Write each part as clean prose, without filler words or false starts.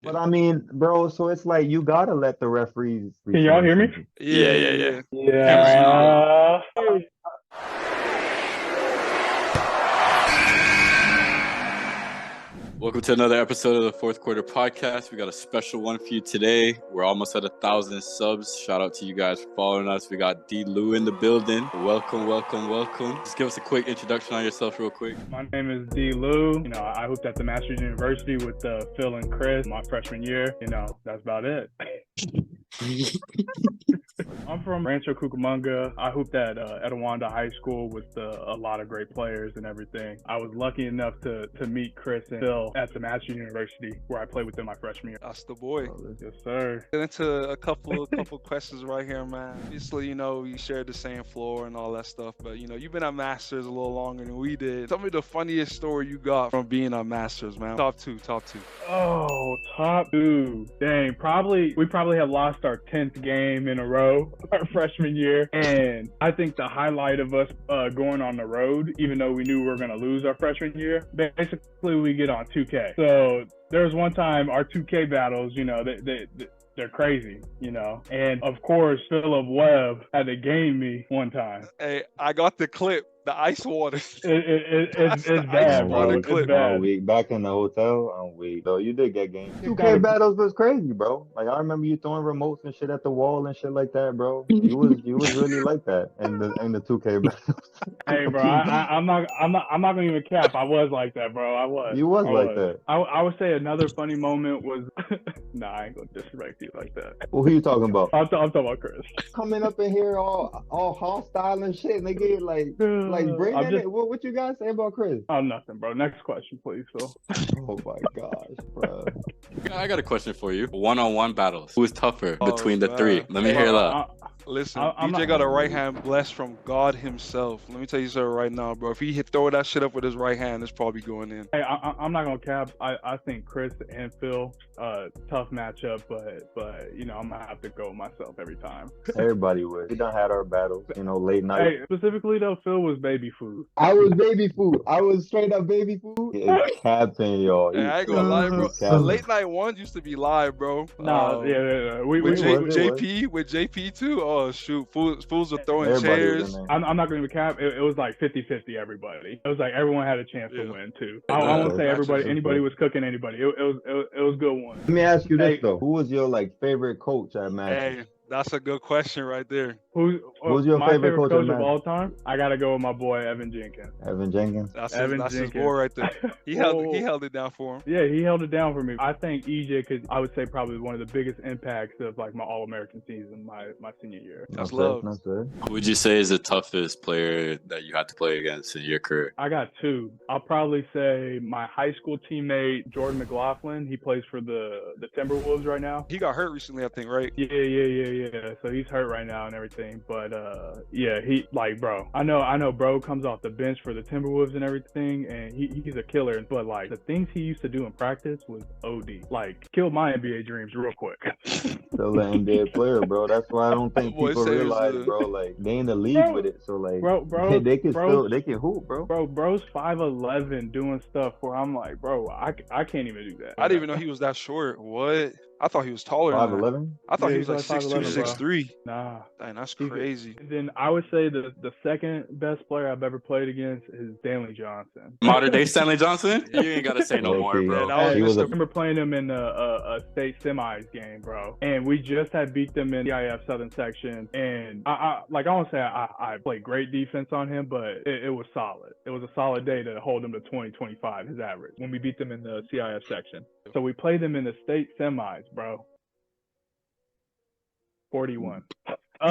But I mean, bro, so it's like you gotta let the referees. Can y'all hear me? Yeah. Yeah. Welcome to another episode of the Fourth Quarter Podcast. We got a special one for you today. We're almost at 1,000 subs. Shout out to you guys for following us. We got DeLewis in the building. Welcome. Just give us a quick introduction on yourself real quick. My name is DeLewis. I hooped at the Masters University with Phil and Chris my freshman year. That's about it. I'm from Rancho Cucamonga. I hooped at Etowanda High School with a lot of great players and everything. I was lucky enough to meet Chris and Phil at the Masters University where I played with them my freshman year. That's the boy. Yes, sir. Get into a couple questions right here, man. Obviously, we shared the same floor and all that stuff, but you've been at Masters a little longer than we did. Tell me the funniest story you got from being at Masters, man. Top two. Oh, top two. Dang, we probably have lost our 10th game in a row our freshman year. And I think the highlight of us going on the road, even though we knew we were going to lose our freshman year, basically we get on 2K. So there was one time our 2K battles, they're crazy, And of course, Philip Webb had to game me one time. Hey, I got the clip. The ice water. It's bad, bro. It's bad. I'm weak. Back in the hotel, I'm weak. Though you did get games. 2K battles was crazy, bro. Like I remember you throwing remotes and shit at the wall and shit like that, bro. You was really like that in the 2K battles. Hey, bro, I'm not gonna even cap. I was like that, bro. I was. You was like that. I would say another funny moment was. Nah, I ain't gonna disrespect you like that. Well, who you talking about? I'm talking about Chris. Coming up in here all hostile and shit, nigga. Like bring it. What you guys say about Chris? Oh, nothing, bro. Next question, please, Phil. Oh my gosh, bro. I got a question for you. One-on-one battles. Who is tougher between the three? Let me hear that. Listen, DJ got a right hand blessed from God himself. Let me tell you something right now, bro. If he throw that shit up with his right hand, it's probably going in. Hey, I'm not gonna cap. I think Chris and Phil, tough matchup, but I'm gonna have to go myself every time. Everybody would. We done had our battles, late night. Hey, specifically though, Phil was baby food. I was baby food. I was straight up baby food. It's capping, y'all. Hey, I ain't gonna lie, bro. The late night ones used to be live, bro. Nah, yeah. With JP too. Oh shoot, fools were throwing Everybody chairs. I'm not gonna even cap. It was like 50-50 everybody. It was like everyone had a chance to win too. I won't say anybody was cooking anybody. It was good one. Let me ask you this though: who was your favorite coach at Masters? Hey, that's a good question right there. Who's your my favorite coach of all time? I gotta go with my boy Evan Jenkins. Evan Jenkins. That's his boy right there. He held it down for him. Yeah, he held it down for me. I think EJ could. I would say probably one of the biggest impacts of my All-American season my senior year. That's love. Who would you say is the toughest player that you had to play against in your career? I got two. I'll probably say my high school teammate Jordan McLaughlin. He plays for the Timberwolves right now. He got hurt recently, I think, right? Yeah. So he's hurt right now and everything, but yeah, he bro. I know bro comes off the bench for the Timberwolves and everything, and he's a killer, but the things he used to do in practice was OD. Killed my NBA dreams real quick. Still an NBA player, bro. That's why I don't think people realize, bro, they in the league with it. So bro, they can hoop, bro. Bro's 5'11" doing stuff where I'm like, bro, I can't even do that. I didn't even know he was that short. What? I thought he was taller. 5'11"? I thought he was like 6'2", 6'3". Nah. Dang, that's crazy. Then I would say the second best player I've ever played against is Stanley Johnson. Modern day Stanley Johnson? You ain't gotta say no more, bro. I remember playing him in a state semis game, bro. And we just had beat them in the CIF Southern Section. And I won't say I played great defense on him, but it was solid. It was a solid day to hold him to 20-25, his average, when we beat them in the CIF section. So we played them in the state semis, bro. 41. He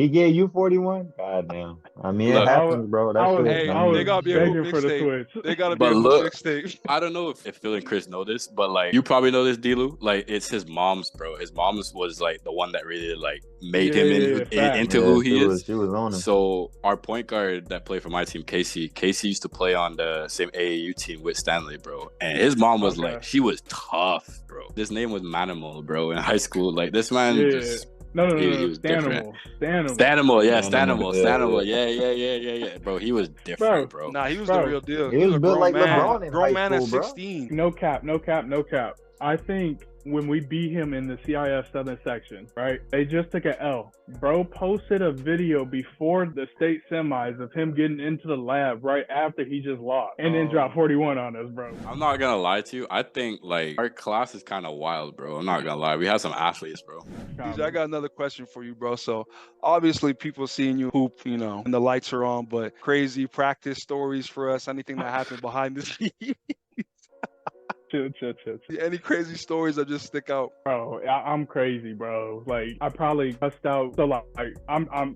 gave you 41? God damn. I mean, it happens, bro. They gotta be a hoop mixtape. They gotta be a hoop mixtape. I don't know if Phil and Chris know this, but you probably know this, D-Lu. It's his mom's, bro. His mom's was the one that really made him into who he is. She was on him. So our point guard that played for my team, Casey used to play on the same AAU team with Stanley, bro. And his mom was she was tough, bro. This name was Manimal, bro, in high school. This man just He was different. Stanimal. Stanimal, yeah, Stanimal, Stanimal. yeah. Yeah. Bro, he was different, bro. Nah, he was Bro, the real deal. He was a built grown like man. LeBron in Grown high man school, at bro. 16. No cap. I think when we beat him in the CIF Southern section, right? They just took a L. Bro posted a video before the state semis of him getting into the lab right after he just lost, and then dropped 41 on us, bro. I'm not gonna lie to you. I think like our class is kind of wild, bro. I'm not gonna lie. We have some athletes, bro. DJ, I got another question for you, bro. So obviously people seeing you hoop, you know, and the lights are on, but crazy practice stories for us, anything that happened behind the scenes. Chill. Any crazy stories that just stick out? Bro, I'm crazy, bro. Like, I probably bust out. So, like,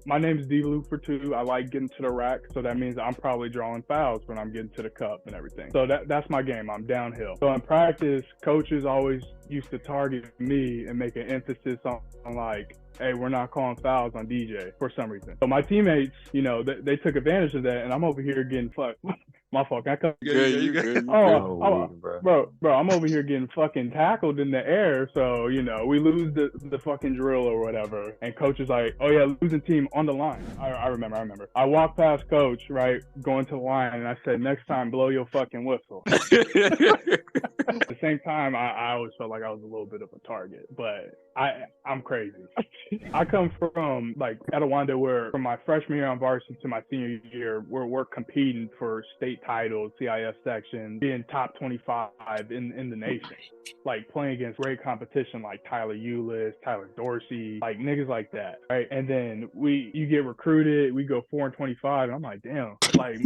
my name's DeLewis for 2. I like getting to the rack, so that means I'm probably drawing fouls when I'm getting to the cup and everything. So that's my game. I'm downhill. So in practice, coaches always used to target me and make an emphasis on like, hey, we're not calling fouls on DJ for some reason. So my teammates, you know, they took advantage of that, and I'm over here getting fucked. My fault. Can I come? You good. Bro, I'm over here getting fucking tackled in the air. So, you know, we lose the fucking drill or whatever. And coach is like, oh yeah, losing team on the line. I remember. I walked past coach, right, going to the line, and I said, next time, blow your fucking whistle. At the same time, I always felt like I was a little bit of a target, but I'm crazy. I come from like Etiwanda, where from my freshman year on varsity to my senior year, we're competing for state titles, CIF section, being top 25 in the nation, like playing against great competition like Tyler Eulis, Tyler Dorsey, like niggas like that, right? And then you get recruited, we go 4-25, and I'm like, damn, like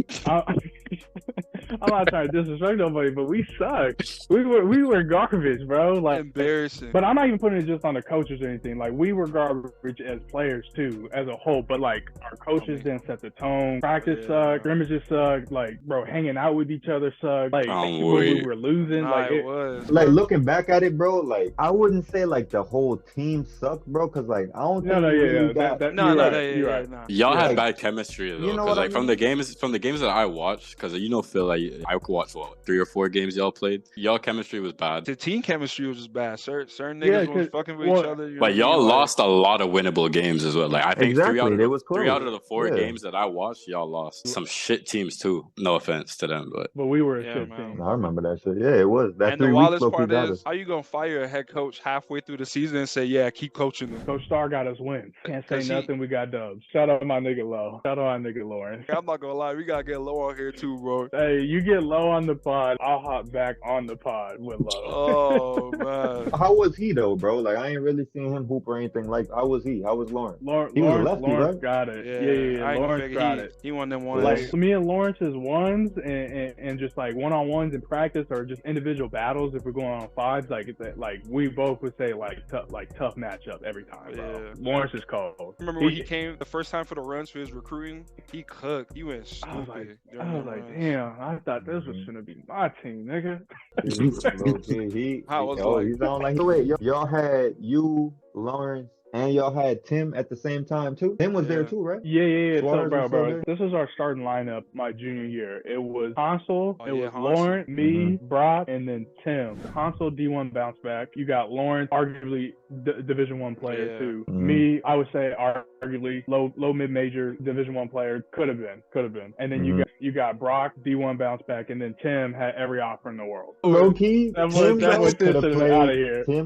I'm not trying to disrespect nobody, but we suck. We were garbage, bro. Like embarrassing. But I'm not even putting it just on the coaches or anything. Like, we were garbage as players too, as a whole. But like, our coaches didn't set the tone. Practice sucked. Scrimmages sucked. Like, bro, hanging out with each other sucked. Like, when we were losing, Nah, it was. Like, looking back at it, bro, like, I wouldn't say like the whole team sucked, bro, because like I don't think you're right. Y'all had bad chemistry though, You know because what I like from the games that I watched, because you know Phil, like I watched what 3 or 4 games y'all played. Y'all chemistry was bad. The team chemistry was just bad. Certain niggas was fucking with each other. But y'all lost a lot of winnable games as well. Like I think 3 out of the 4 games that I watched, y'all lost. Some shit teams too. No offense to them, but we were a shit team. I remember that shit. Yeah, it was. That and the wildest part is, how you gonna fire a head coach halfway through the season and say, yeah, keep coaching them? Coach Starr got us wins. Can't say nothing. We got dubs. Shout out my nigga Low. Shout out my nigga Lauren. I'm not gonna lie, we gotta get Low on here too, bro. Hey, you get Low on the pod, I'll hop back on the pod with Low. Oh man. How was he though, bro? Like, I ain't really seen him hoop or anything. Like, how was he? How was Lauren? He was a lefty, Lawrence right? got it. Yeah. Lawrence got it. He won them ones. Like, me and Lawrence's ones and just like one-on-ones in practice, or just individual battles if we're going on 5s, like we both would say like tough matchup every time, bro. Lawrence is cold. Remember when he came the first time for the runs for his recruiting? He cooked. He went stupid. I was like, damn, I thought this was gonna be my team, nigga. He's on like, wait, y'all had you, Lawrence, and y'all had Tim at the same time too? Tim was there too, right? Yeah. So, bro, this was our starting lineup my junior year. It was Hansel, was Lawrence, me, Brock, and then Tim. Hansel, D1 bounce back. You got Lawrence, arguably Division I player too. Me, I would say arguably low mid-major Division I player. Could have been. And then you got Brock, D1 bounce back, and then Tim had every offer in the world. Low key, Tim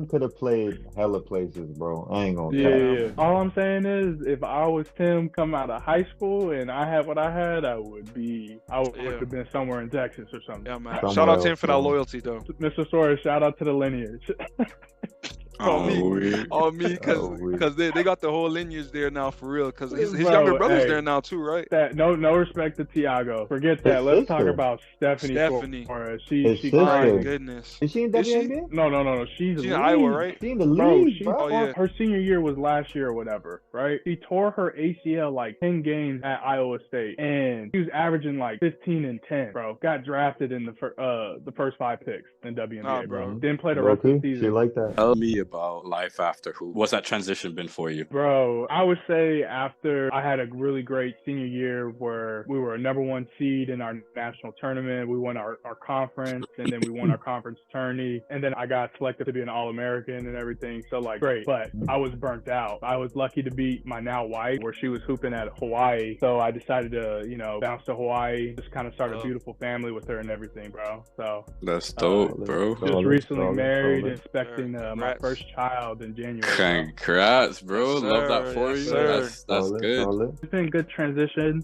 could have played hella places, bro. I ain't gonna. Yeah. All I'm saying is, if I was Tim come out of high school and I had what I had, I would have been somewhere in Texas or something. Yeah, man. Shout out to him for that loyalty, though. Mr. Soares, shout out to the lineage. Me, because they got the whole lineage there now for real. Because his younger brother's there now too, right? No respect to Tiago. Forget that. Let's talk about Stephanie. She my goodness. Is she in WNBA? No. She's in Iowa, right? She's in the league, bro. Her senior year was last year or whatever, right? She tore her ACL like 10 games at Iowa State, and she was averaging like 15 and 10, bro. Got drafted in the first 5 picks in WNBA, bro. Didn't play the rest of the season. She like that. Tell me about life after hoop? What's that transition been for you? Bro, I would say after I had a really great senior year where we were a #1 seed in our national tournament, we won our conference, and then we won our conference tourney, and then I got selected to be an All-American and everything. So like great, but I was burnt out. I was lucky to beat my now wife where she was hooping at Hawaii. So I decided to, bounce to Hawaii, just kind of start a beautiful family with her and everything, bro. So that's dope, bro. Just recently married and expecting my first child in January. Congrats, bro. Yes, Love that for you. That's good. It's been a good transition.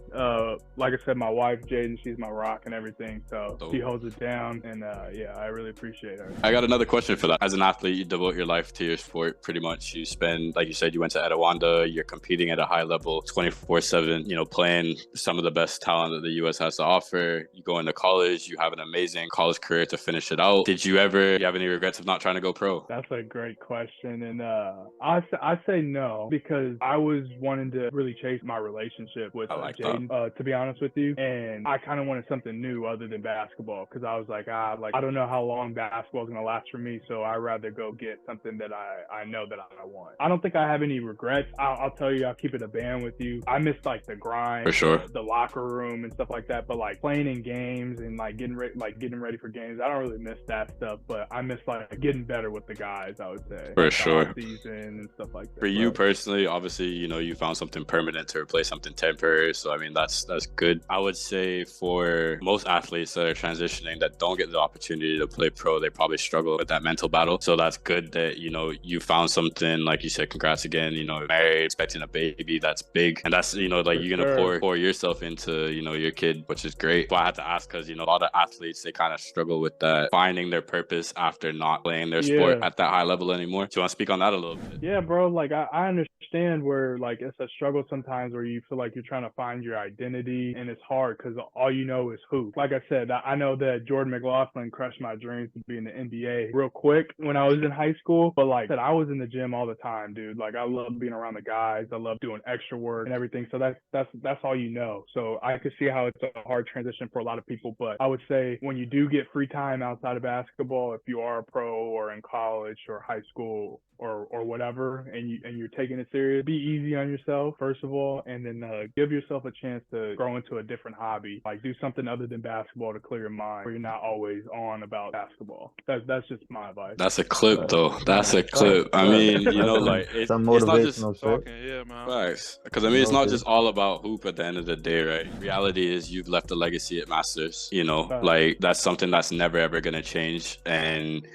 Like I said, my wife Jaden, she's my rock and everything, so she holds it down, and I really appreciate her. I got another question for that. As an athlete, you devote your life to your sport pretty much. You spend, like you said, you went to Etowanda, you're competing at a high level 24/7, playing some of the best talent that the US has to offer. You go into college, you have an amazing college career to finish it out. Did you ever have any regrets of not trying to go pro? That's a great question, and I say no, because I was wanting to really chase my relationship with Jaden, to be honest with you, and I kind of wanted something new other than basketball, because I was like, I don't know how long basketball is going to last for me, so I'd rather go get something that I know that I want. I don't think I have any regrets. I'll tell you, I'll keep it a band with you. I miss like the grind, for sure, the locker room and stuff like that, but like playing in games and like getting ready for games, I don't really miss that stuff, but I miss like getting better with the guys, I would say. For sure. Season and stuff like that. For you personally, obviously, you found something permanent to replace something temporary. So, I mean, that's good. I would say for most athletes that are transitioning that don't get the opportunity to play pro, they probably struggle with that mental battle. So that's good that, you found something, like you said, congrats again, married, expecting a baby, that's big. And that's, you're going to pour yourself into, your kid, which is great. But I had to ask because, a lot of athletes, they kind of struggle with that, finding their purpose after not playing their sport at that high level anymore. Do you want to speak on that a little bit? Yeah, bro. Like I understand where like it's a struggle sometimes where you feel like you're trying to find your identity, and it's hard because all you know is hoop. Like I said, I know that Jordan McLaughlin crushed my dreams to be in the NBA real quick when I was in high school, but like I was in the gym all the time, dude. Like I love being around the guys. I love doing extra work and everything. So that's all you know. So I could see how it's a hard transition for a lot of people, but I would say when you do get free time outside of basketball, if you are a pro or in college or high school or whatever, and you're taking it serious, be easy on yourself first of all, and then give yourself a chance to grow into a different hobby, like do something other than basketball to clear your mind, where you're not always on about basketball. That's just my advice. That's a clip though. That's a clip. I mean, like it's not just facts, because I mean it's not just all about hoop at the end of the day, right? Reality is you've left a legacy at Masters, like that's something that's never ever gonna change, and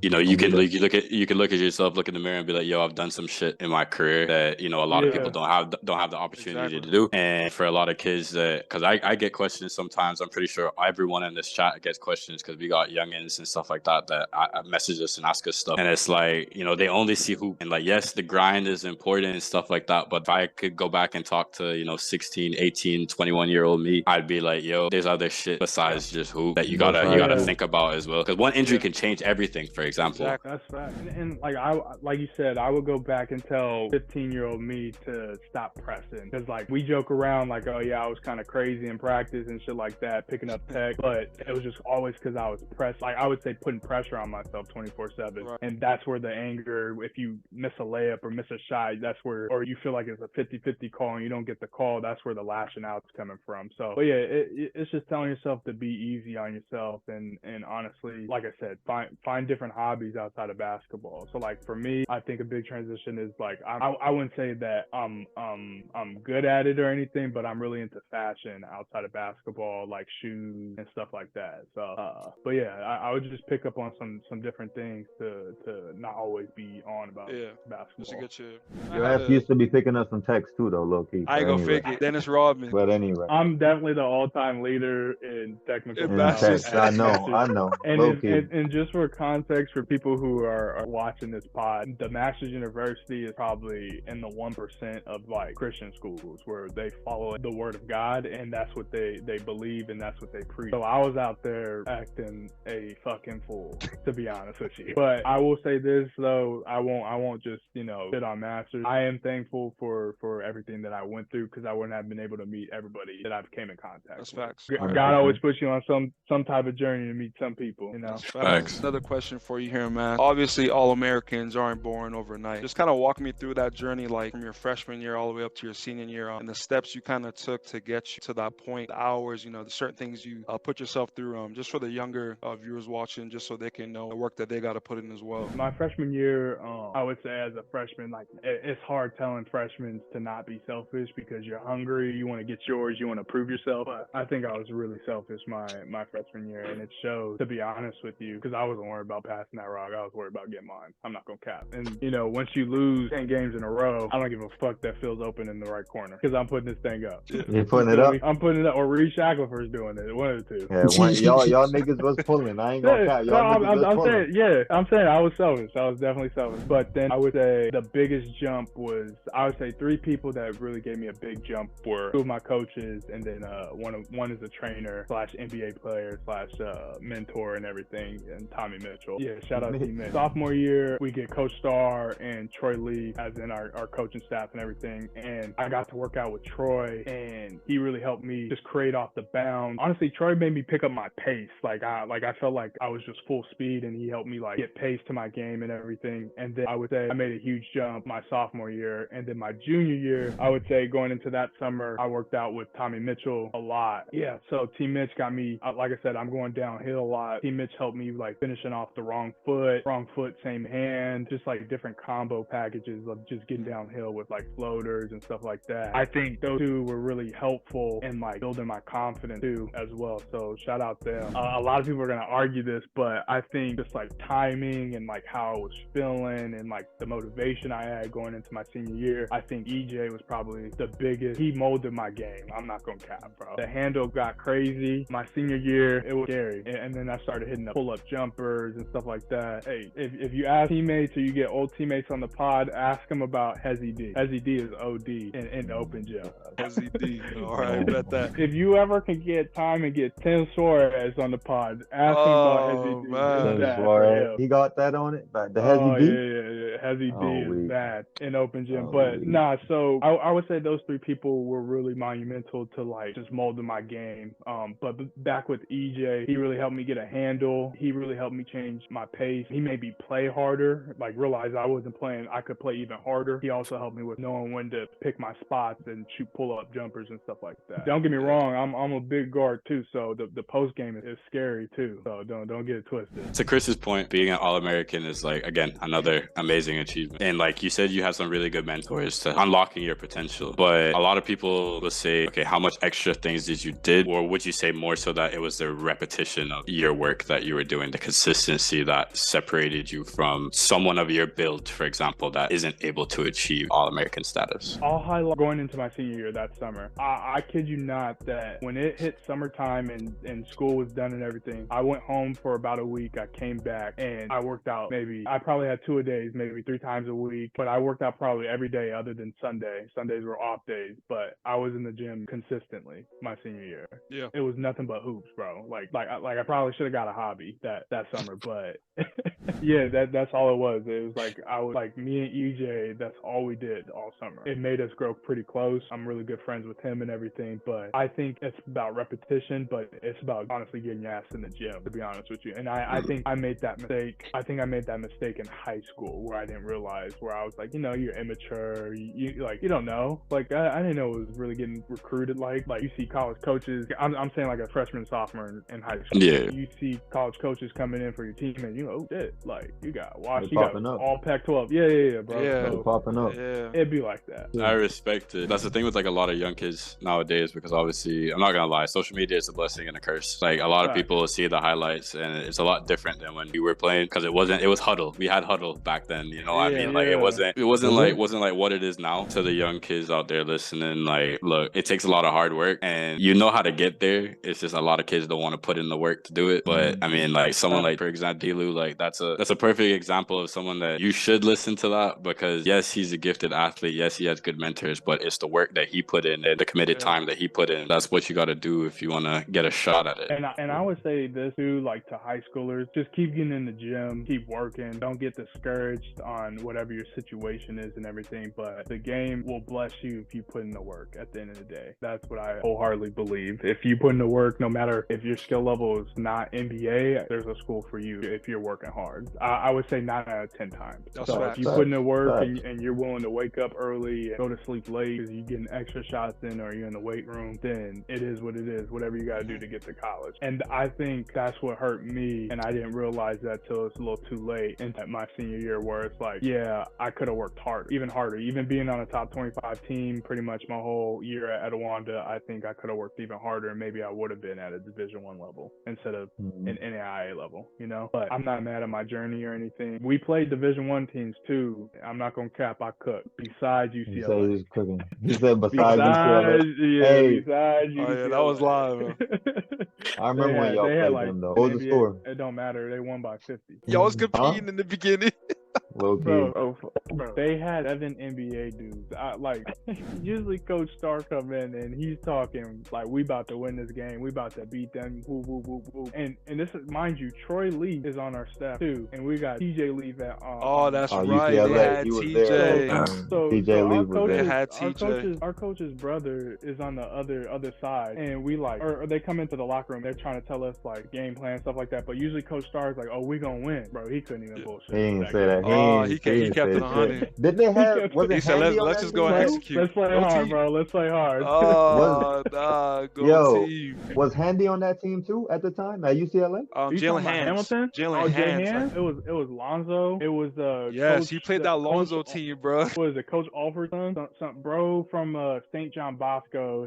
you can look at yourself, look in the mirror and be like, yo, I've done some shit in my career that a lot of people don't have the opportunity to do. And for a lot of kids that, because I get questions sometimes, I'm pretty sure everyone in this chat gets questions because we got youngins and stuff like that I message us and ask us stuff, and it's like they only see hoop, and like yes, the grind is important and stuff like that, but if I could go back and talk to 16, 18, 21-year-old me, I'd be like, yo, there's other shit besides just hoop that you gotta think about as well, because one injury can change everything. For example, that's right. And like you said, I would go back and tell 15-year-old me to stop pressing, because like we joke around like, oh yeah, I was kind of crazy in practice and shit like that, picking up tech, but it was just always because I was pressed. Like I would say putting pressure on myself 24/7, and that's where the anger, if you miss a layup or miss a shot, that's where, or you feel like it's a 50-50 call and you don't get the call, that's where the lashing out's coming from. So, but yeah, it's just telling yourself to be easy on yourself, and honestly, like I said, find different hobbies outside of basketball. So like for me, I think a big transition is like I wouldn't say that I'm good at it or anything, but I'm really into fashion outside of basketball, like shoes and stuff like that. So but yeah, I would just pick up on some different things to not always be on about basketball. Just to get you. Your ass used to be picking up some text too though, low key. I ain't gonna fake it. Dennis Rodman. But anyway, I'm definitely the all-time leader in technical text. I know. And just for context, for people who are watching this pod, the Masters University is probably in the 1% of like Christian schools where they follow the word of God, and that's what they believe and that's what they preach. So I was out there acting a fucking fool, to be honest with you. But I will say this though, I won't just sit on Masters. I am thankful for everything that I went through, because I wouldn't have been able to meet everybody that I've came in contact with. That's facts. God always puts you on some type of journey to meet some people. That's facts. Another question for you here, man. Obviously, all All-Americans aren't born overnight. Just kind of walk me through that journey, like from your freshman year all the way up to your senior year, and the steps you kind of took to get you to that point, the hours, the certain things you put yourself through, just for the younger viewers watching, just so they can know the work that they got to put in as well. My freshman year, I would say as a freshman, like it's hard telling freshmen to not be selfish because you're hungry, you want to get yours, you want to prove yourself. But I think I was really selfish my freshman year, and it showed, to be honest with you, because I wasn't worried about passing that rock. I was worried about getting mine. I'm not gonna cap. And once you lose 10 games in a row, I don't give a fuck that feels open in the right corner because I'm putting this thing up. You're putting it up? I'm putting it up, or Reed Shackelford's doing it. One of the two. Yeah, y'all niggas was pulling. I ain't gonna cap. I'm saying I was selfish. I was definitely selfish. But then I would say the biggest jump was, I would say 3 people that really gave me a big jump were 2 of my coaches, and then one is a trainer / NBA player / mentor and everything, and Tommy Mitchell. Yeah, shout out to Mitch. Sophomore year, we get Coach Starr and Troy Lee as in our coaching staff and everything, and I got to work out with Troy, and he really helped me just create off the bounce. Honestly, Troy made me pick up my pace. Like I felt like I was just full speed, and he helped me like get pace to my game and everything. And then I would say I made a huge jump my sophomore year, and then my junior year, I would say going into that summer, I worked out with Tommy Mitchell a lot. Yeah, so Team Mitch got me, like I said, I'm going downhill a lot. Team Mitch helped me like finishing off the wrong foot, same hand, just like different combo packages of just getting downhill with like floaters and stuff like that. I think those 2 were really helpful in like building my confidence too as well. So shout out them. A lot of people are gonna argue this, but I think just like timing and like how I was feeling and like the motivation I had going into my senior year, I think EJ was probably the biggest. He molded my game. I'm not gonna cap, bro. The handle got crazy. My senior year, it was scary. And then I started hitting the pull-up jumpers and stuff like that. Hey, if you ask teammates or you get old teammates on the pod, ask them about Hezzy D. Hezzy D is OD in the open gym. Hezzy D. All right, bet that. If you ever can get time and get Tim Suarez on the pod, ask him about Hezzy D. Tim Suarez. He got that on it? Like the Hezzy D? Yeah. Hezzy D is bad in open gym. But nah, so I would say those 3 people were really monumental to like just molding my game. But back with EJ, he really helped me get a handle. He really helped me change my pace. He made me play harder, like realize I wasn't playing, I could play even harder. He also helped me with knowing when to pick my spots and shoot pull-up jumpers and stuff like that. Don't get me wrong, I'm a big guard too, so the post game is scary too. So don't get it twisted. To Chris's point, being an All-American is like, again, another amazing achievement. And like you said, you have some really good mentors to unlocking your potential. But a lot of people will say, okay, how much extra things did you did? Or would you say more so that it was the repetition of your work that you were doing, the consistency that separated you from someone of your build, for example, that isn't able to achieve All-American status? I'll highlight going into my senior year that summer. I kid you not that when it hit summertime and school was done and everything, I went home for about a week. I came back and I worked out I probably had 2 a days, maybe 3 times a week, but I worked out probably every day other than Sunday. Sundays were off days, but I was in the gym consistently my senior year. Yeah. It was nothing but hoops, bro. Like I probably should have got a hobby that summer, but yeah, that's all it was. It was like I was like me and EJ, that's all we did all summer. It made us grow pretty close. I'm really good friends with him and everything, but I think it's about repetition, but it's about honestly getting your ass in the gym, to be honest with you. And I think I made that mistake. I think I made that mistake in high school where I didn't realize, where I was like, you're immature, you don't know. Like I didn't know it was really getting recruited like you see college coaches. I'm saying like a freshman, sophomore in high school. Yeah. You see college coaches coming in for your team and oh shit, like you got watched, you got all Pac-12. Yeah, bro. Yeah. So, popping up. Yeah. It'd be like that. I respect it. That's the thing with like a lot of young kids nowadays, because obviously, I'm not gonna lie, social media is a blessing and a curse. Like a lot of people see the highlights and it's a lot different than when we were playing, because it was huddle. We had huddle back then, what I mean? Like it wasn't like what it is now. To the young kids out there listening, like look, it takes a lot of hard work and you know how to get there. It's just a lot of kids don't want to put in the work to do it. But I mean, like someone like, for example, DeLewis, like that's a perfect example of someone that you should listen to, that because yes, he's a gifted athlete, yes, he has good mentors, but it's the work that he put in and the committed time that he put in. That's what you got to do if you want to get a shot at it. And I would say this too, like to high schoolers, just keep getting in the gym, keep working, don't get discouraged. on whatever your situation is and everything, but the game will bless you if you put in the work at the end of the day. That's what I wholeheartedly believe. If you put in the work, no matter if your skill level is not NBA, there's a school for you if you're working hard. I would say 9 out of 10 times. So if you put in the work and you're willing to wake up early and go to sleep late because you're getting extra shots in or you're in the weight room, then it is what it is, whatever you got to do to get to college. And I think that's what hurt me, and I didn't realize that till it's a little too late in my senior year, where it's like, yeah, I could have worked harder, even being on a top 25 team pretty much my whole year at Wanda. I think I could have worked even harder, and maybe I would have been at a Division I level instead of an NAIA level, you know. But I'm not mad at my journey or anything. We played Division I teams too. I'm not gonna cap, I cooked. Besides UCLA. He said he was cooking. He said besides UCLA. Besides UCLA. Oh yeah, that was live. I remember when y'all played them though. What was the score? It don't matter. They won by 50. Y'all was competing in the beginning. Bro, they had 7 NBA dudes. Usually Coach Starr come in and he's talking like, we about to win this game. We about to beat them. Woo, woo, woo, woo. And this is, mind you, Troy Lee is on our staff too. And we got TJ Lee at that's right. They had TJ. TJ Lee was there. They had TJ. Our coach's brother is on the other side. And we or they come into the locker room. They're trying to tell us like game plan, stuff like that. But usually Coach Starr is like, oh, we gonna win. Bro, he couldn't even bullshit. He didn't say that. He kept it 100. Did they have? Was he said, let's just go and execute. Let's play hard, bro. Let's play hard. Go team. Was Handy on that team too at the time at UCLA? Jalen Hamilton. Jalen Hands. It was Lonzo. It was yes, he played that Lonzo team, bro. What is it, Coach Alfordson? Some bro from St. John Bosco.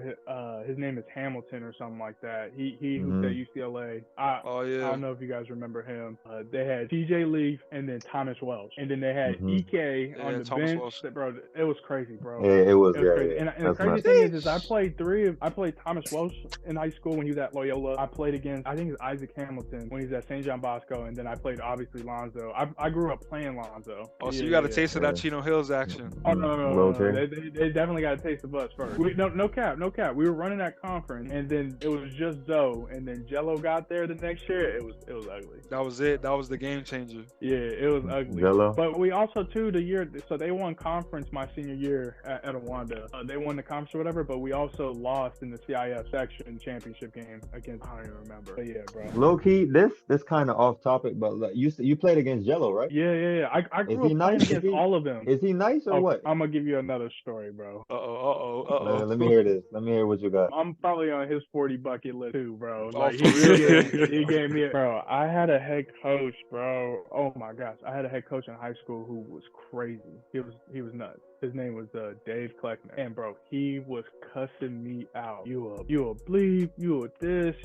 His name is Hamilton or something like that. He was at UCLA. I don't know if you guys remember him. They had TJ Leaf and then Thomas Welsh, and then they had EK on the Thomas bench. Welsh. Bro, it was crazy, bro. Yeah, it was crazy. Yeah. And the crazy thing is I played Thomas Welsh in high school when he was at Loyola. I played against, I think it's Isaac Hamilton when he was at St. John Bosco, and then I played obviously Lonzo. I grew up playing Lonzo. Oh, so you got a taste of that Chino Hills action. Oh no. They definitely got a taste of us first. No cap. We were running that conference, and then it was just Zoe, and then Jello got there the next year. It was ugly. That was it. That was the game changer. Yeah, it was ugly. Jello. But we also too so they won conference my senior year at Wanda. They won the conference or whatever, but we also lost in the CIF section championship game against, I don't even remember. But yeah, bro. Low key, this kind of off topic, but like, you played against Jello, right? Yeah. I grew up playing against all of them. Is he nice or what? I'm gonna give you another story, bro. Let me hear this. Let me hear what you got. I'm probably on his 40 bucket list too, bro. Like for real? he gave me bro. I had a head coach, bro. Oh my gosh, I had a head coach in high school who was crazy. He was nuts. His name was Dave Kleckner, and bro, he was cussing me out. You a bleep, you a this,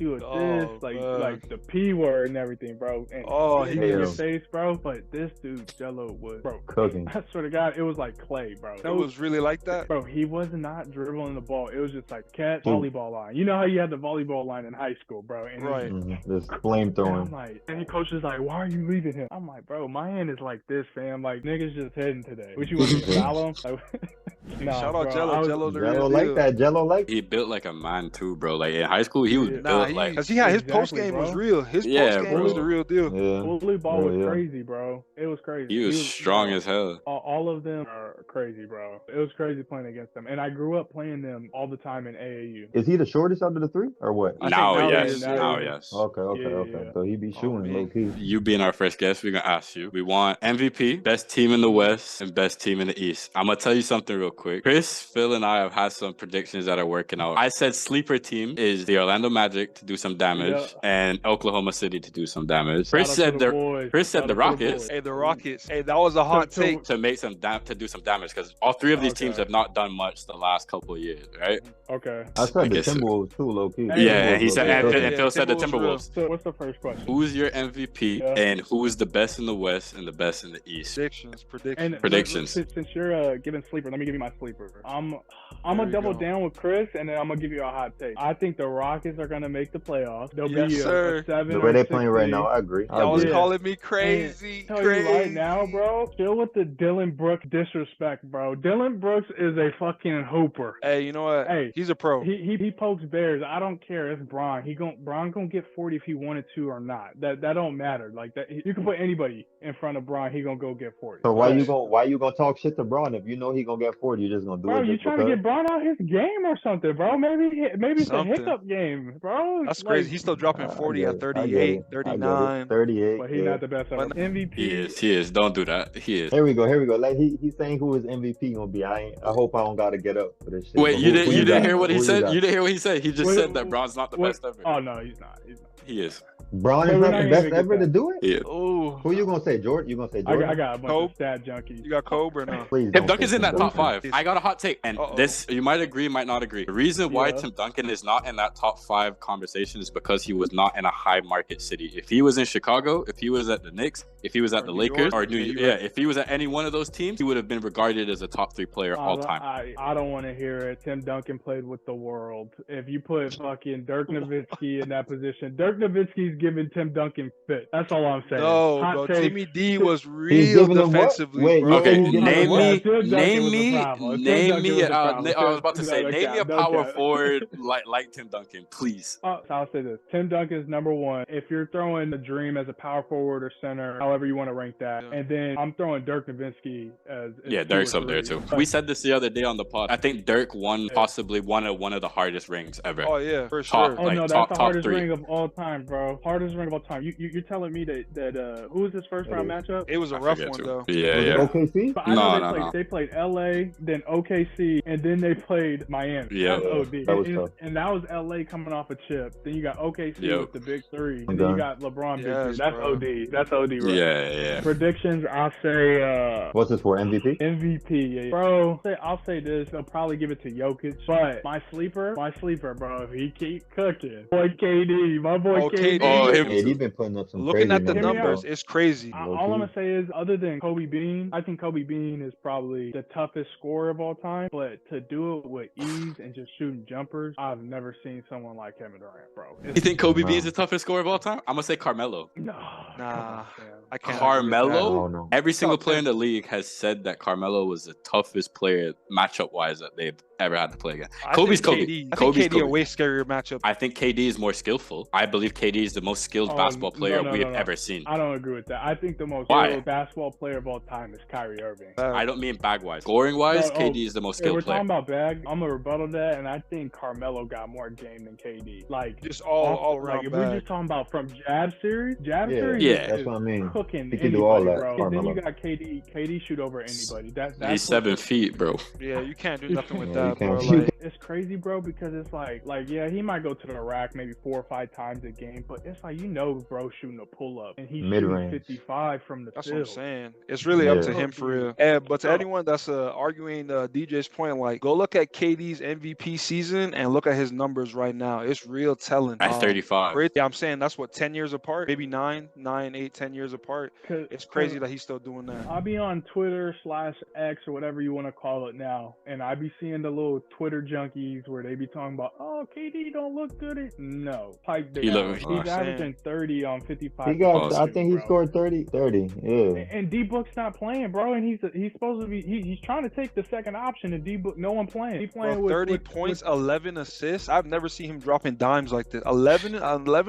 like the P word and everything, bro. And he in your face, bro. But this dude Jello was cooking. I swear to God, it was like clay, bro. It was really like that, bro. He was not dribbling the ball. It was just like catch volleyball line. You know how you had the volleyball line in high school, bro? And right. This flame throwing. And the coach is like, "Why are you leaving him?" I'm like, "Bro, my hand is like this, fam. Like niggas just heading today. What you want me to foul him?" Shout out Jello. Jello like that. Jello like. He built like a man too, bro. Like in high school, he was built like. Cause his post game was real. His post game was the real deal. Yeah. Volleyball was crazy, bro. It was crazy. He was strong as hell. All of them are crazy, bro. It was crazy playing against them, and I grew up playing them all the time in AAU. Is he the shortest out of the three, or what? Now yes. Okay. So he be shooting low key. You being our first guest, we're gonna ask you. We want MVP, best team in the West, and best team in the East. I'm gonna tell you something real quick. Chris, Phil, and I have had some predictions that are working out. I said sleeper team is the Orlando Magic to do some damage and Oklahoma City to do some damage. Chris said the Rockets. Hey, the Rockets. Hey, that was a hot take to make to do some damage because all three of these teams have not done much the last couple of years, right? Okay. I said the Timberwolves too, low key. Yeah, he said, and Phil said the Timberwolves. So what's the first question? Who's your MVP and who is the best in the West and the best in the East? Predictions. Since you're giving sleeper, let me give you my sleeper. I'm gonna double down with Chris, and then I'm gonna give you a hot take. I think the Rockets are gonna make the playoffs. They'll be a 7. The way they're playing right now, I agree. Y'all was calling me crazy. Tell you right now, bro. Chill with the Dylan Brooks disrespect, bro. Dylan Brooks is a fucking hooper. Hey, you know what? Hey, he's a pro. He pokes bears. I don't care. It's Bron. Bron gonna get 40 if he wanted to or not. That don't matter. Like that, you can put anybody in front of Bron. He gonna gonna go get 40. So why you gonna talk shit to Braun if you know he gonna get 40? You just gonna do Bro, it? you Just trying to get Braun out his game or something, bro? Maybe it's a Something. hiccup game, bro. That's Like, crazy. He's still dropping 40 at 38, 39. 38. But he's not the best ever. MVP. He is. Don't do that. He is. Here we go. Like he's saying who his MVP gonna be. I hope I don't gotta get up for this shit. Wait, you didn't hear what he said? got? You didn't hear what he said? He just said that Braun's not the best ever. Oh no, he's not. He is. Braun is We're not not the even best gonna get ever to that. do it? Yeah. Oh, Who you gonna say, Jordan? You gonna say Jordan? I got a bunch Kobe? of stat junkies. you got Kobe or no? Please Tim don't Duncan's say in that Tim top Duncan. 5. I got a hot take, and this you might agree, might not agree. The reason why Yeah. Tim Duncan is not in that top 5 conversation is because he was not in a high market city. If he was in Chicago, if he was at the Knicks, if he was at Or the New Lakers, York, or New New York, York. if he was at any one of those teams, he would have been regarded as a top 3 player all time. I don't want to hear it. Tim Duncan played with the world. If you put fucking Dirk Nowitzki in that position, Dirk Nowitzki's giving Tim Duncan fit. That's all I'm saying. No, Hot bro. take. Timmy D was He's real giving him what? defensively. Wait, bro. Okay, He's giving name him what? me, Tim Duncan name was a me, problem. Tim name Duncan me. was a problem. I was about to say, No, name me a no power cap. forward like Tim Duncan, please. So I'll say this: Tim Duncan's number one. If you're throwing the Dream as a power forward or center, however you want to rank that, Yeah. and then I'm throwing Dirk Nowitzki as Yeah, 2 Dirk's or up there 3. too. But We said this the other day on the pod. I think Dirk won possibly one of the hardest rings ever. Oh yeah, for Top, sure. Oh like, no, that's top the hardest 3. ring of all time, bro. Hardest ring of all time. You're telling me that who was his first round matchup? It was a I rough forget one too. though. Yeah, Was it yeah. OKC? But I know No. they played LA, then OKC, and then they played Miami. Yeah. That was OD. That was and, tough. and that was LA coming off a chip. Then you got OKC Yep. with the big 3. I'm And then you done. got LeBron big Yes, 3. That's bro. OD. That's OD, right? Yeah. Predictions, I'll say What's this for? MVP? MVP, yeah. Bro. I'll say this. They'll probably give it to Jokic. But my sleeper, bro, if he keep cooking. Boy KD, my boy Oh, KD. KD. Oh, him Yeah, too. he's been putting up some Looking crazy at the Hear me out. numbers, it's crazy. All I'm gonna say is, other than Kobe Bean, I think Kobe Bean is probably the toughest scorer of all time. But to do it with ease and just shooting jumpers, I've never seen someone like Kevin Durant, bro. You think Kobe No. Bean's the toughest scorer of all time? I'm gonna say Carmelo. No, Nah. come on, fam. I can't. Carmelo? I don't know. Every single Top player in 10. the league has said that Carmelo was the toughest player matchup wise that they've ever had to play against. I Kobe's think Kobe. KD, I Kobe's think KD a Kobe. way scarier matchup. I think KD is more skillful. I believe KD is the most skilled Oh, basketball player no, we've no. ever seen. I don't agree with that. I think the most Why? skilled basketball player of all time is Kyrie Irving. I don't mean bag wise. Scoring wise, No, KD is the most If we're skilled player. talking about bag, I'm gonna rebuttal that, and I think Carmelo got more game than KD. Like Just all like around if we're bag. just talking about from jab series Yeah, is that's what I mean. cooking. He can do all anybody, that, bro. And Carmelo. then you got KD. KD shoot over anybody. That's He's 7 feet, bro. Yeah, you can't do nothing with Yeah, you that, bro. can't. Like, it's crazy, bro, because it's like yeah, he might go to the rack maybe 4 or 5 times a game, but it's like bro shooting a pull up and he's Mid-range. shooting 55 from the that's what field. I'm saying. It's really up to Yeah. him for real. And but to anyone that's arguing DJ's point, like go look at KD's MVP season and look at his numbers right now. It's real telling. At 35. Yeah, I'm saying that's what 10 years apart, maybe 9, 8, 10 years apart. 'Cause- It's crazy that he's still doing that. I'll be on Twitter/X or whatever you want to call it now, and I be seeing the little Twitter junkies where they be talking about, oh, KD don't look good. No, pipe down. He look- He's I'm averaging 30 on 55. He got. I Awesome, think he bro. scored 30. Yeah. And D Book's not playing, bro, and he's supposed to be. He's trying to take the second option, and D Book, no one playing. He playing Bro, with 30 with- points, 11 assists. I've never seen him dropping dimes like this. 11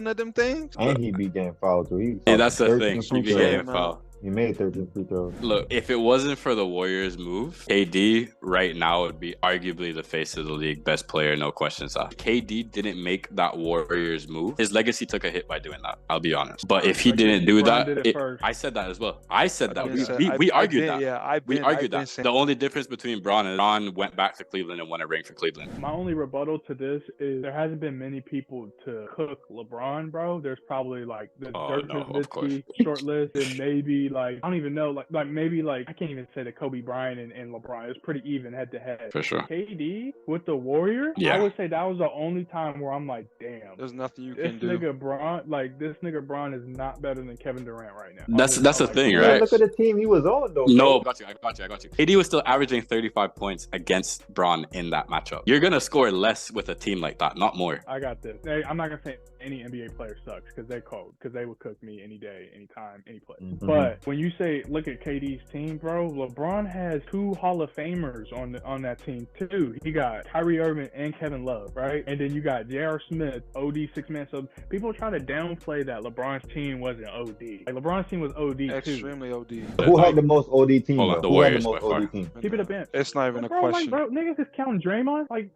of them things. And he be getting fouled too. Yeah, that's the 13 thing. free He be throws. getting man. fouled. He made 13 free throws. Look, if it wasn't for the Warriors move, KD right now would be arguably the face of the league, best player, no questions asked. KD didn't make that Warriors move. His legacy took a hit by doing that. I'll be honest. But if he Like, didn't do LeBron that, did it first. I said that as well. I said that. I've We, been we, saying- we I've argued been- that. Yeah, I've We been, argued I've been that. saying- The only difference between Braun and Braun went back to Cleveland and won a ring for Cleveland. My only rebuttal to this is there hasn't been many people to cook LeBron, bro. There's probably like the Oh, Dirk no, of Nowitzki course. short list, and maybe like I don't even know, like maybe like I can't even say that Kobe Bryant and LeBron. It's pretty even head to head. For sure. KD with the Warriors, Yeah. I would say that was the only time where I'm like, damn, There's nothing you this can do. nigga Braun is not better than Kevin Durant right now. That's the thing, Yeah, right? look at the team he was on though. No, bro. I got you. KD was still averaging 35 points against Braun in that matchup. You're going to score less with a team like that, not more. I got this. Hey, I'm not gonna say any NBA player sucks because they're cold. Because they would cook me any day, anytime, any place. Mhm. But when you say look at KD's team, bro, LeBron has 2 Hall of Famers on that team too. He got Kyrie Irving and Kevin Love, right? And then you got J.R. Smith, OD 6-man. So people try to downplay that LeBron's team wasn't OD. Like LeBron's team was OD too. Extremely OD. Who had the most OD team? Hold on, though? the Who Warriors had the by most far. OD team? Keep it a bench. It's not even a Bro, like, question. bro, niggas is counting Draymond. Like,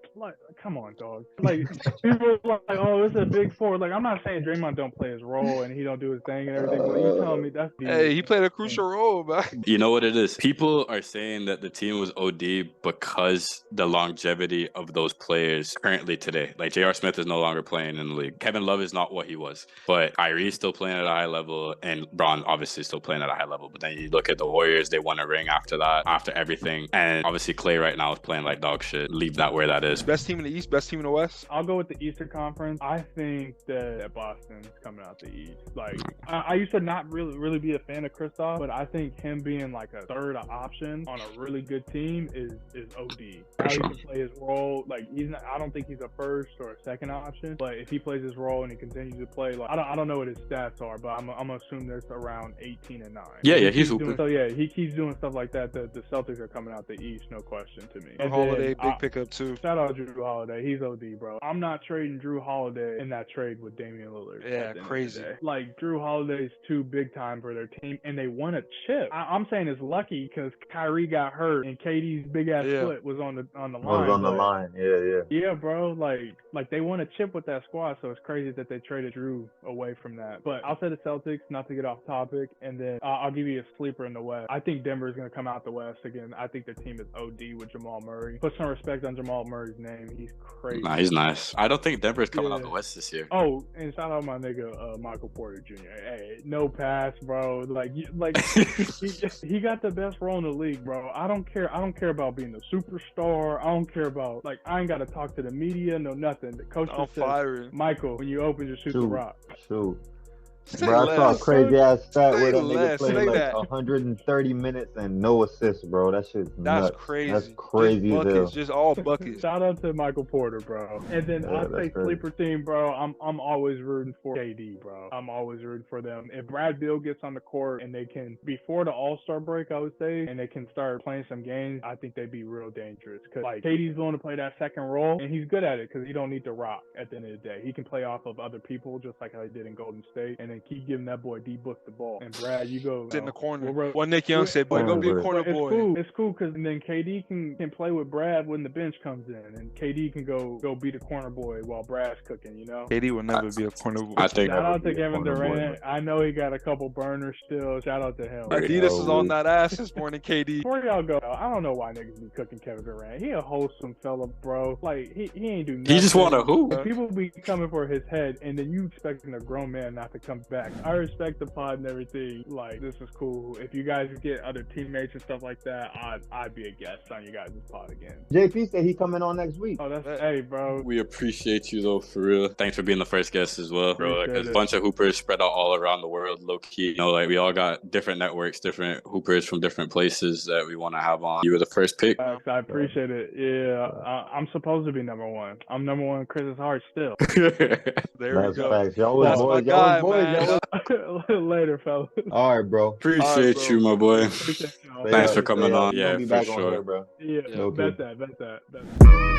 come on, dog. Like, people are like, oh, it's a big four. Like, I'm not saying Draymond don't play his role and he don't do his thing and everything, but you telling me that's the Hey, he played a crucial role, man. You know what it is? People are saying that the team was OD because the longevity of those players currently today. Like J.R. Smith is no longer playing in the league. Kevin Love is not what he was. But Kyrie's still playing at a high level, and LeBron obviously still playing at a high level. But then you look at the Warriors, they won a ring after that, after everything. And obviously Clay right now is playing like dog shit. Leave that where that is. Best team in the East, best team in the West. I'll go with the Eastern Conference. I think that Boston's coming out the East. Like, I used to not really be a fan of Kristaps, but I think him being like a third option on a really good team is OD. How he can play his role, like he's not. I don't think he's a first or a second option, but if he plays his role and he continues to play, like I don't know what his stats are, but I'm gonna assume there's around 18 and 9. Yeah, he's doing, so yeah, he keeps doing stuff like that. The Celtics are coming out the East, no question to me. And Holiday, then, big pickup too. Shout out Drew Holiday. He's OD, bro. I'm not trading Drew Holiday in that trade with Damian Lillard. Yeah, crazy. Like, Drew Holiday's too big time for their team, and they won a chip. I'm saying it's lucky because Kyrie got hurt, and KD's big-ass foot was on the line. Was on the line, yeah. Yeah, bro. Like they won a chip with that squad, so it's crazy that they traded Drew away from that. But I'll say the Celtics, not to get off topic, and then I'll give you a sleeper in the West. I think Denver's going to come out the West again. I think their team is OD with Jamal Murray. Put some respect on Jamal Murray's name. He's crazy. Nah, he's nice. I don't think Denver's coming out the West this year. Oh, and shout out my nigga Michael Porter Jr. Hey, no pass, bro. Like he got the best role in the league, bro. I don't care about being a superstar. I don't care about I ain't got to talk to the media, no nothing. The coach just said, Michael, when you open, just shoot the rock. Shoot. Say Bro, I saw a crazy ass stat where that nigga played like 130 minutes and no assists, bro. That shit's nuts. That's crazy. That's crazy just as buckets, hell. just all buckets. Shout out to Michael Porter, bro. And then I say sleeper team, bro. I'm always rooting for KD, bro. I'm always rooting for them. If Brad Beal gets on the court and they can, before the All-Star break, I would say, and they can start playing some games, I think they'd be real dangerous. Because KD's going to play that second role, and he's good at it because he don't need to rock at the end of the day. He can play off of other people just like how he did in Golden State, and then keep giving that boy D-Book the ball. And Brad, you go sit in the corner. What Nick Young said, boy, go be a corner boy. It's cool because then KD can play with Brad when the bench comes in, and KD can go be the corner boy while Brad's cooking. You know, KD will never be a corner boy. I think. Shout out to Kevin Durant. I know he got a couple burners still. Shout out to him. Adidas is on that ass this morning, KD. Before y'all go, I don't know why niggas be cooking Kevin Durant. He a wholesome fella, bro. Like he ain't do nothing. He just want to hoop. People be coming for his head, and then you expecting a grown man not to come back. I respect the pod and everything. Like, this is cool. If you guys get other teammates and stuff like that, I'd be a guest on you guys' pod again. JP said he coming on next week. Oh, that's hey, bro. We appreciate you though, for real. Thanks for being the first guest as well, bro. Like, there's a bunch of hoopers spread out all around the world, low key. You know, like we all got different networks, different hoopers from different places that we want to have on. You were the first pick. I appreciate it. Yeah, I'm supposed to be number one. I'm number one in Chris's heart still. There we go. Facts. Y'all was boys. Y'all was boys. Later, fellas. All right, bro. Appreciate you, my boy. Thanks for coming on. Yeah, be for back sure. on here, bro. Yeah, No bet that.